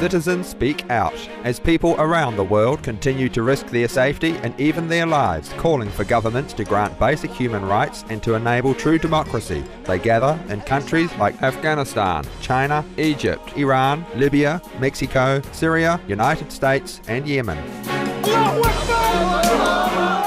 Citizens speak out as people around the world continue to risk their safety and even their lives, calling for governments to grant basic human rights and to enable true democracy. They gather in countries like Afghanistan, China, Egypt, Iran, Libya, Mexico, Syria, United States and Yemen.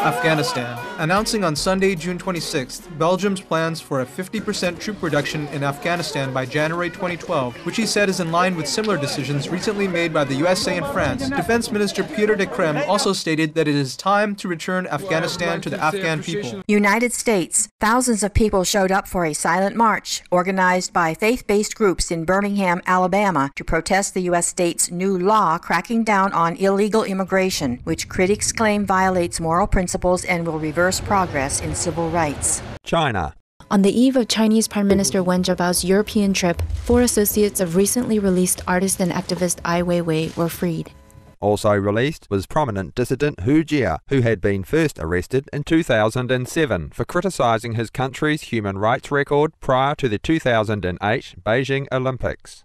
Afghanistan, announcing on Sunday, June 26th, Belgium's plans for a 50% troop reduction in Afghanistan by January 2012, which he said is in line with similar decisions recently made by the USA and France. Defense Minister Pieter De Crem also stated that it is time to return Afghanistan to the Afghan people. United States. Thousands of people showed up for a silent march organized by faith-based groups in Birmingham, Alabama, to protest the U.S. state's new law cracking down on illegal immigration, which critics claim violates moral principles and will reverse progress in civil rights. China. On the eve of Chinese Prime Minister Wen Jiabao's European trip, 4 associates of recently released artist and activist Ai Weiwei were freed. Also released was prominent dissident Hu Jia, who had been first arrested in 2007 for criticizing his country's human rights record prior to the 2008 Beijing Olympics.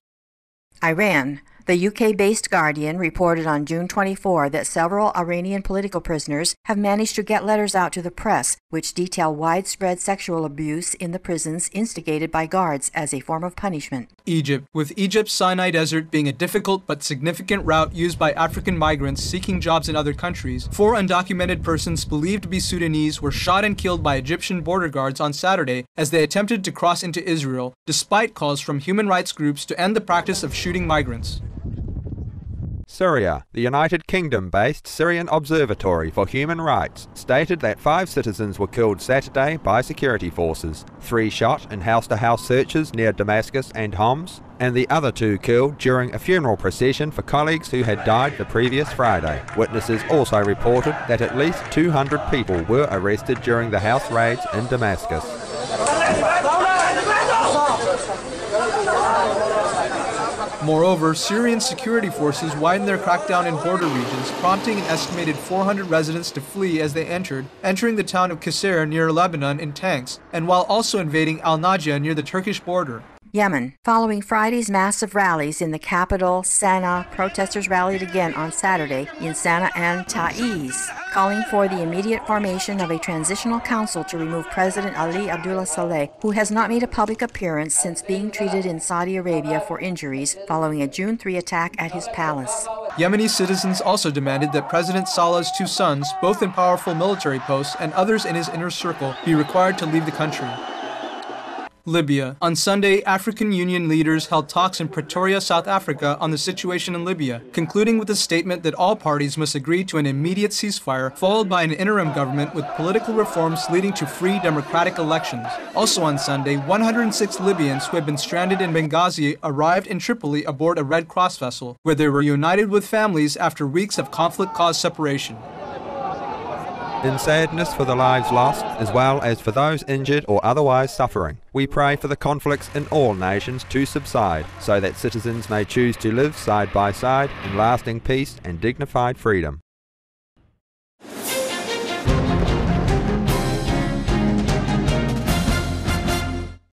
Iran. The UK-based Guardian reported on June 24 that several Iranian political prisoners have managed to get letters out to the press, which detail widespread sexual abuse in the prisons instigated by guards as a form of punishment. Egypt. With Egypt's Sinai Desert being a difficult but significant route used by African migrants seeking jobs in other countries, 4 undocumented persons believed to be Sudanese were shot and killed by Egyptian border guards on Saturday as they attempted to cross into Israel, despite calls from human rights groups to end the practice of shooting migrants. Syria. The United Kingdom-based Syrian Observatory for Human Rights stated that 5 citizens were killed Saturday by security forces, 3 shot in house-to-house searches near Damascus and Homs, and the other 2 killed during a funeral procession for colleagues who had died the previous Friday. Witnesses also reported that at least 200 people were arrested during the house raids in Damascus. Moreover, Syrian security forces widened their crackdown in border regions, prompting an estimated 400 residents to flee as they entering the town of Qusayr near Lebanon in tanks, and while also invading al-Najia near the Turkish border. Yemen. Following Friday's massive rallies in the capital, Sana'a, protesters rallied again on Saturday in Sana'a and Taiz, calling for the immediate formation of a transitional council to remove President Ali Abdullah Saleh, who has not made a public appearance since being treated in Saudi Arabia for injuries following a June 3 attack at his palace. Yemeni citizens also demanded that President Saleh's 2 sons, both in powerful military posts, and others in his inner circle, be required to leave the country. Libya. On Sunday, African Union leaders held talks in Pretoria, South Africa on the situation in Libya, concluding with a statement that all parties must agree to an immediate ceasefire, followed by an interim government with political reforms leading to free democratic elections. Also on Sunday, 106 Libyans who had been stranded in Benghazi arrived in Tripoli aboard a Red Cross vessel, where they were united with families after weeks of conflict-caused separation. In sadness for the lives lost, as well as for those injured or otherwise suffering, we pray for the conflicts in all nations to subside, so that citizens may choose to live side by side in lasting peace and dignified freedom.